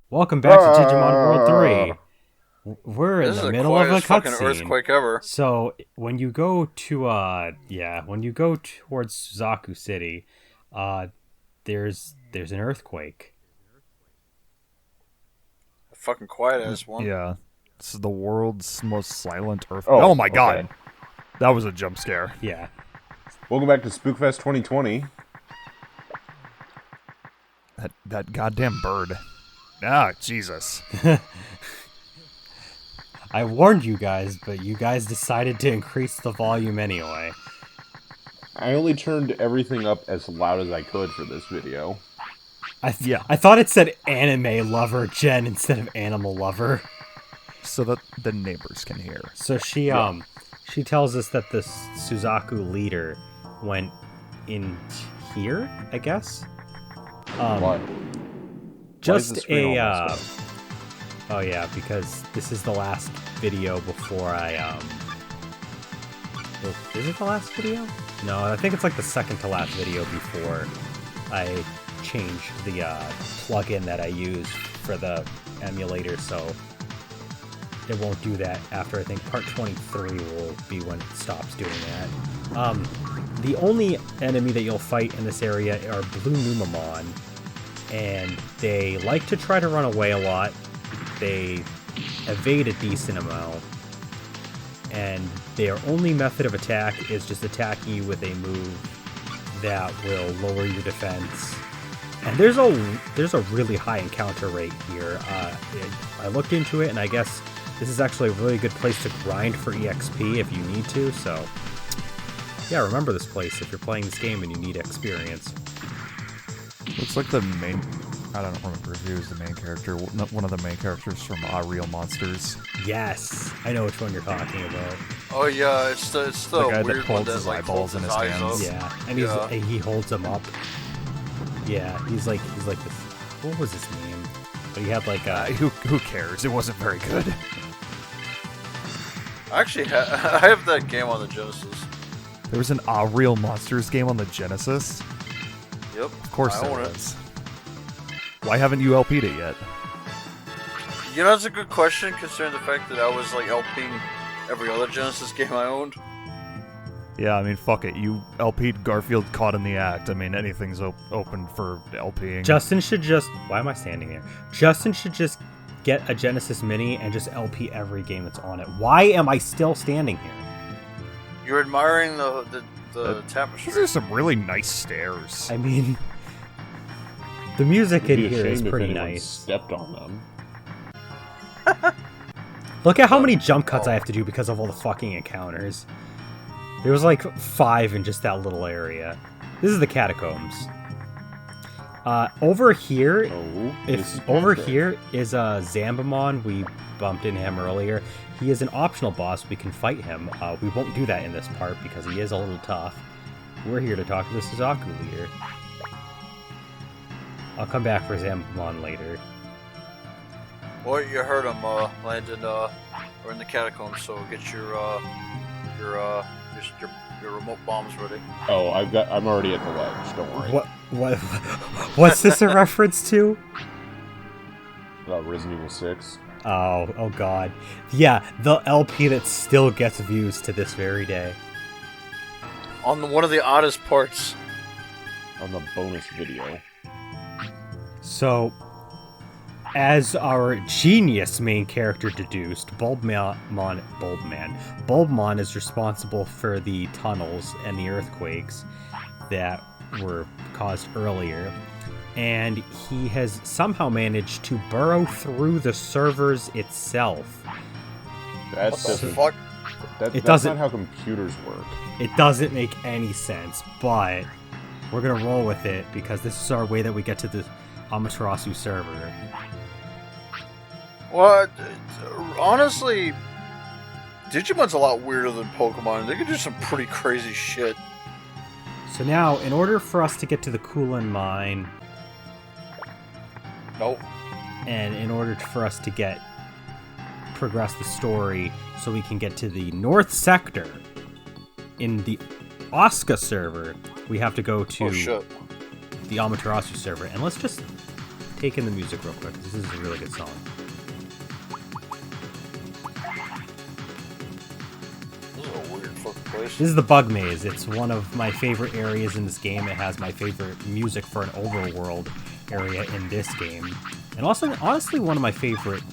Welcome back to Digimon World 3. We're in This is the the middle of a quietest fucking cutscene. earthquake ever. So when you go to when you go towards Suzaku City, uh there's an earthquake. Fucking quiet as one. Yeah. This is the world's most silent earth. Oh, Oh, my god. okay. That was a jump scare. Yeah. Welcome back to Spookfest 2020. That goddamn bird. Ah, Jesus. I warned you guys, but you guys decided to increase the volume anyway. I only turned everything up as loud as I could for this video. Yeah. I thought it said anime lover Jen instead of animal lover. So that the neighbors can hear. So she tells us that the Suzaku leader went in here, I guess. Why? Just the screen a almost oh yeah, because this is the last video before I is it the last video? No, I think it's like the second to last video before I change the plugin that I use for the emulator, so it won't do that after I think part 23 will be when it stops doing that. The only enemy that you'll fight in this area are Blue Numamon, and they like to try to run away a lot. They evade a decent amount, and their only method of attack is just attacking you with a move that will lower your defense. And there's a really high encounter rate here. I looked into it, and I guess this is actually a really good place to grind for EXP if you need to, so yeah, remember this place if you're playing this game and you need experience. Looks like the main... I don't remember if he was the main character. One of the main characters from Real Monsters. Yes, I know which one you're talking about. Oh yeah, it's the guy that weird one holds that his like eyeballs holds in his his eyes hands. up. Yeah, and Yeah. he holds them up. Yeah, he's like this. What was his name? But he had like a. Who cares? It wasn't very good. Actually, I have that game on the Genesis. There was an Real Monsters game on the Genesis. Yep. Of course I there own it. was. Why haven't you LP'd it yet? You know, that's a good question considering the fact that I was like LPing every other Genesis game I owned. Yeah, I mean, fuck it. You LP'd Garfield Caught in the Act. I mean, anything's open for LPing. Justin should just. Why am I standing here? Justin should just get a Genesis Mini and just LP every game that's on it. Why am I still standing here? You're admiring the tapestry. These are some really nice stairs. I mean, the music in It'd be here is ashamed if pretty anyone nice. stepped on them. Look at how many jump cuts I have to do because of all the fucking encounters. There was like 5 in just that little area. This is the catacombs. Over here, Oh, this is over Patrick. here is Zambamon. We bumped into him earlier. He is an optional boss. We can fight him. We won't do that in this part because he is a little tough. We're here to talk to the Suzaku leader. I'll come back for Zambamon later. Well, you heard him, landed, or in the catacombs, so get your remote bombs ready. Oh, I'm already at the ledge. Don't worry. What? What's this a reference to? Resident Evil 6. Oh god. Yeah, the LP that still gets views to this very day. On one of the oddest parts. On the bonus video. So, as our genius main character deduced, Bulbmon is responsible for the tunnels and the earthquakes that were caused earlier, and he has somehow managed to burrow through the servers itself. That What the doesn't. fuck? That's doesn't- not how computers work. It doesn't make any sense, but we're gonna roll with it because this is our way that we get to the Amaterasu server. Well, honestly, Digimon's a lot weirder than Pokemon. They can do some pretty crazy shit. So now, in order for us to get to the Kulin Mine, Nope. and in order for us to progress the story so we can get to the North Sector in the Osaka server, we have to go to Oh shit. the Amaterasu server. And let's just take in the music real quick. This is a really good song. This is a weird fucking place. This is the Bug Maze. It's one of my favorite areas in this game. It has my favorite music for an overworld area in this game, and also, honestly, one of my favorite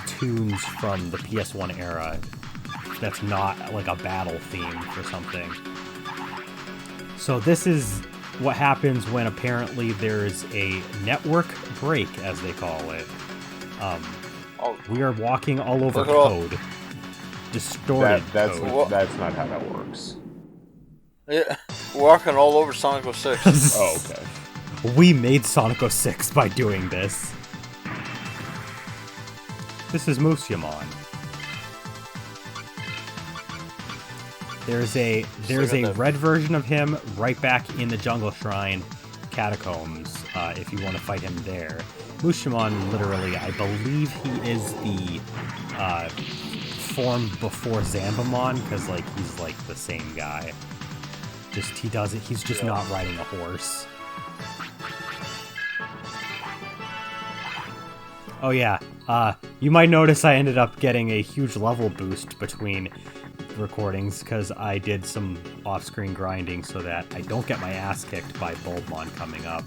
tunes from the PS1 era. That's not like a battle theme or something. So this is what happens when apparently there's a network break, as they call it. We are walking all over code. Distorted code. That's not how that works. Yeah, walking all over Sonic 06. Oh, okay. We made Sonic 06 by doing this. This is Mooshamon. There's a red version of him right back in the Jungle Shrine catacombs, if you want to fight him there. Mooshamon, literally, I believe he is the form before Zambamon, because like he's like the same guy. Just he's just not riding a horse. Oh yeah, you might notice I ended up getting a huge level boost between recordings because I did some off-screen grinding so that I don't get my ass kicked by Bulbmon coming up.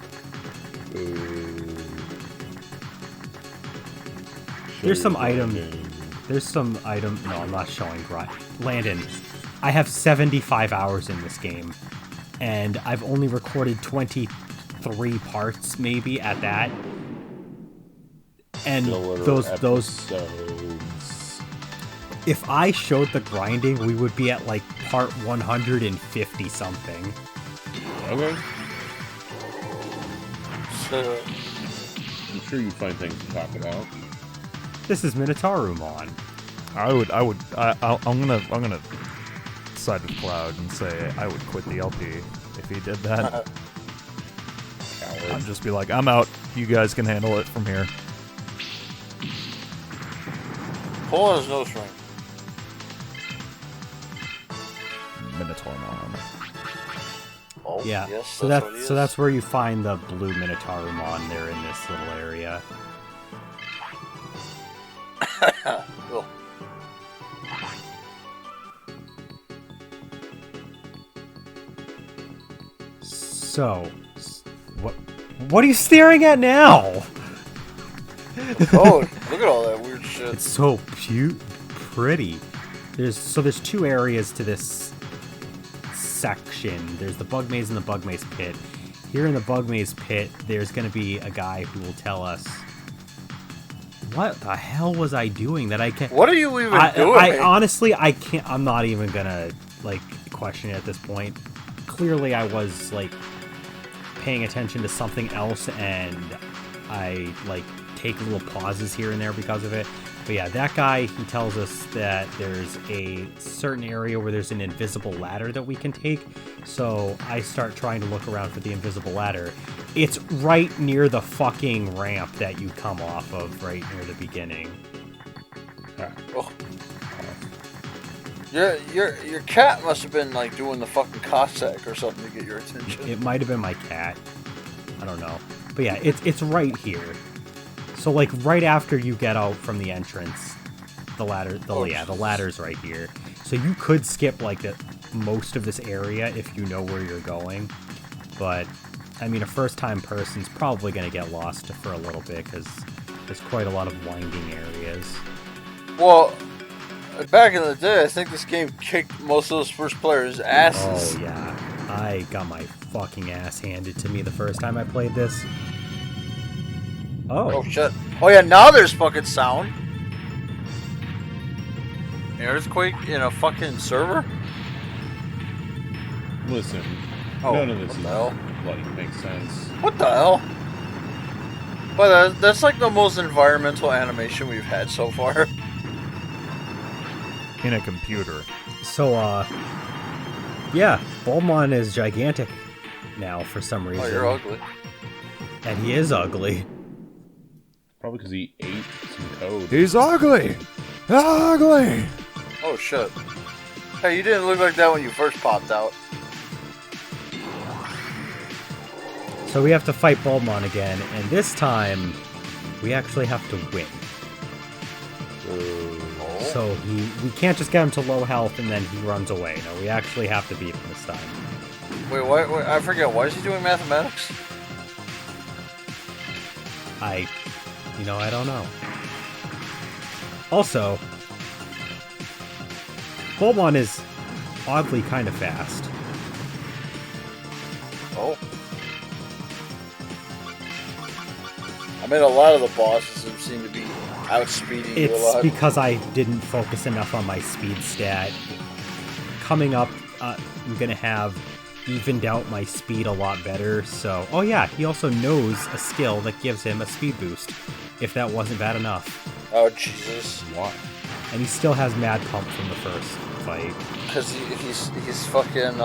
There's some item. No, I'm not showing grind. Landon, I have 75 hours in this game, and I've only recorded 23 parts, maybe at that. And those. If I showed the grinding, we would be at like part 150 something. Okay. So, I'm sure you find things to talk about. This is Minotaurumon. I'm gonna side with Cloud and say I would quit the LP if he did that. I'd just be like, I'm out. You guys can handle it from here. pull on his nose ring. Minotaurumon. Oh, Yeah, yes, so that's where you find the blue Minotaurumon. They're in this little area. Cool. So, what are you staring at now? Oh, look at all that weird shit. It's so pretty. There's two areas to this section. There's the Bug Maze and the Bug Maze Pit. Here in the Bug Maze Pit, there's going to be a guy who will tell us what the hell was I doing that I can't. What are you even doing? I honestly, I can't. I'm not even gonna question it at this point. Clearly, I was paying attention to something else, and I take little pauses here and there because of it. But yeah, that guy, he tells us that there's a certain area where there's an invisible ladder that we can take. So I start trying to look around for the invisible ladder. It's right near the fucking ramp that you come off of right near the beginning. Oh. Your cat must have been doing the fucking Cossack or something to get your attention. It might have been my cat. I don't know. But yeah, it's right here. So right after you get out from the entrance, the ladder's right here. So you could skip most of this area if you know where you're going. But I mean, a first-time person's probably going to get lost for a little bit because there's quite a lot of winding areas. Well, back in the day, I think this game kicked most of those first players' asses. Oh yeah, I got my fucking ass handed to me the first time I played this. Oh shit. Oh yeah, now there's fucking sound. An earthquake in a fucking server? Listen, none of this makes sense. What the hell? But that's the most environmental animation we've had so far. In a computer. So, yeah, Bulbmon is gigantic now for some reason. Oh, you're ugly. And he is ugly. Probably because he ate some code. He's ugly! Ugly! Oh, shit. Hey, you didn't look like that when you first popped out. So we have to fight Bulbmon again, and this time we actually have to win. So we can't just get him to low health and then he runs away. No, we actually have to beat him this time. Wait, I forget. Why is he doing mathematics? I don't know. Also, Bulbmon is oddly kind of fast. Oh. I mean, a lot of the bosses seem to be outspeeding you a lot. It's because I didn't focus enough on my speed stat. Coming up, I'm gonna have evened out my speed a lot better, so... Oh yeah, he also knows a skill that gives him a speed boost, if that wasn't bad enough. Oh, Jesus. What? And he still has Mad Pump from the first fight. Because he's fucking,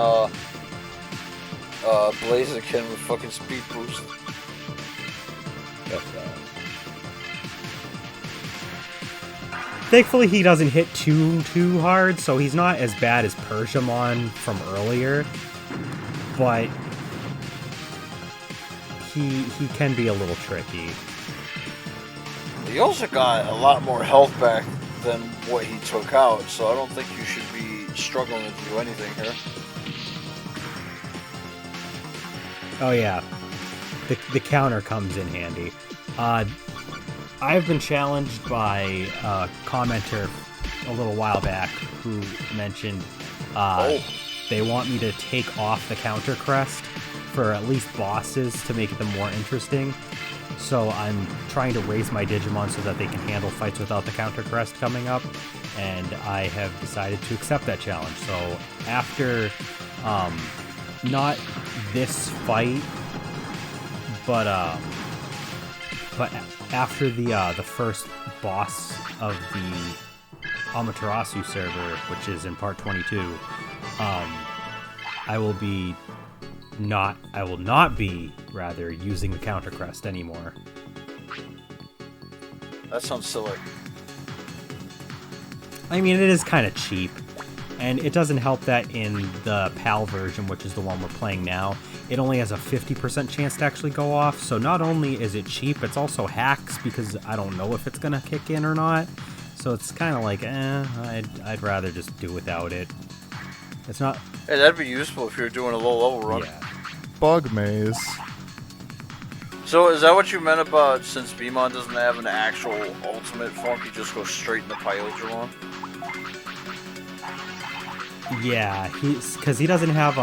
Blaziken with fucking speed boost. That's bad. Thankfully, he doesn't hit too hard, so he's not as bad as Persiamon from earlier. But he can be a little tricky. He also got a lot more health back than what he took out, so I don't think you should be struggling to do anything here. Oh yeah, the counter comes in handy. I've been challenged by a commenter a little while back who mentioned they want me to take off the counter crest for at least bosses to make them more interesting. So I'm trying to raise my Digimon so that they can handle fights without the counter crest coming up, and I have decided to accept that challenge. So after, not this fight, but after the first boss of the Amaterasu server, which is in part 22, I will not be using the counter crest anymore. That sounds silly. I mean, it is kind of cheap, and it doesn't help that in the PAL version, which is the one we're playing now, it only has a 50% chance to actually go off, so not only is it cheap, it's also hacks, because I don't know if it's going to kick in or not, so it's kind of like, I'd rather just do without it. It's not... Hey, that'd be useful if you're doing a low-level run. Yeah. Bug maze. So is that what you meant about since Beamon doesn't have an actual ultimate form, he just goes straight into Pyodramon? Yeah, because he doesn't have,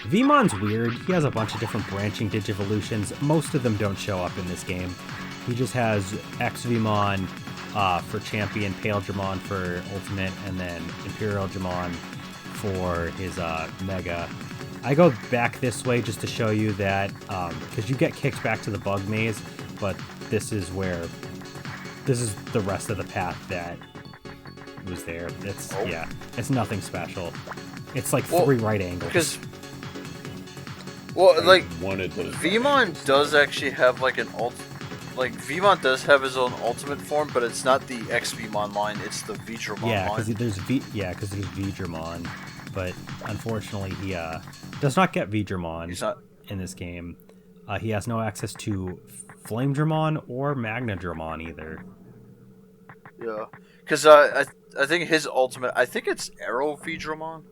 Veemon's weird. He has a bunch of different branching Digivolutions. Most of them don't show up in this game. He just has X-Veemon for Champion, Paledramon for Ultimate, and then Imperial Dramon for his Mega. I go back this way just to show you that, because you get kicked back to the bug maze, but this is the rest of the path that was there. Yeah, it's nothing special. It's like 3 right angles. Veemon does actually have like an Veemon does have his own ultimate form, but it's not the X-Veemon line, it's the Veedramon line. Because there's Veedramon, but unfortunately he does not get Veedramon in this game. He has no access to Flamedramon or Magnadramon either. Yeah, because I think his ultimate, I think it's Arrow Veedramon.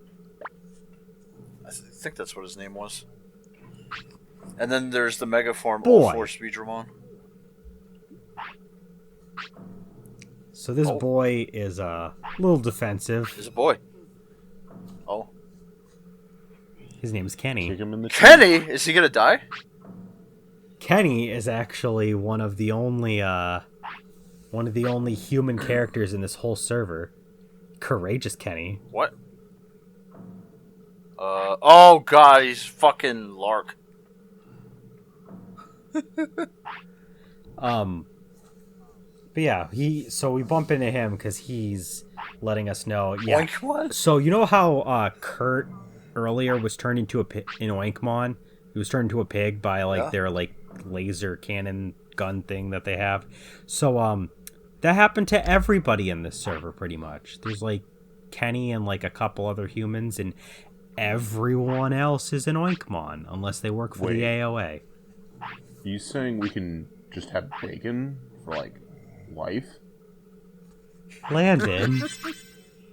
I think that's what his name was. And then there's the Mega form, All-Force Veedramon. So this boy is a little defensive. He's a boy. Oh. His name is Kenny. Kenny? Is he gonna die? Kenny is actually one of the only human characters in this whole server. Courageous Kenny. What? Oh god, he's fucking Lark. But yeah, so we bump into him because he's letting us know. Yeah. Oinkmon? So you know how Kurt earlier was turned into in Oinkmon? He was turned into a pig by their laser cannon gun thing that they have. So that happened to everybody in this server pretty much. There's Kenny and a couple other humans, and everyone else is an Oinkmon, unless they work for the AOA. Are you saying we can just have bacon for, like, life? Landon,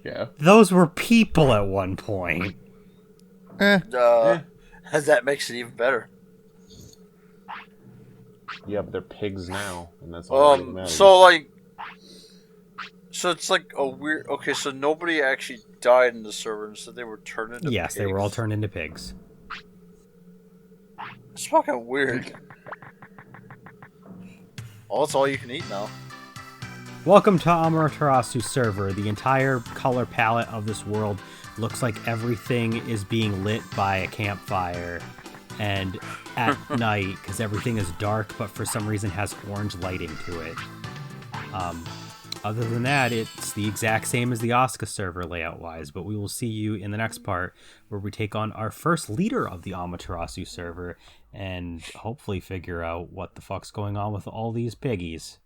Yeah. those were people at one point. That makes it even better. Yeah, but they're pigs now, and that's all that matters. So it's like a weird. Okay, so nobody actually died in the server, so they were turned into Yes, pigs. they were all turned into pigs. It's fucking weird. Oh, it's all you can eat now. Welcome to Amaterasu server. The entire color palette of this world looks like everything is being lit by a campfire, and at night, because everything is dark, but for some reason has orange lighting to it. Other than that, it's the exact same as the Oscar server layout-wise, but we will see you in the next part where we take on our first leader of the Amaterasu server and hopefully figure out what the fuck's going on with all these piggies.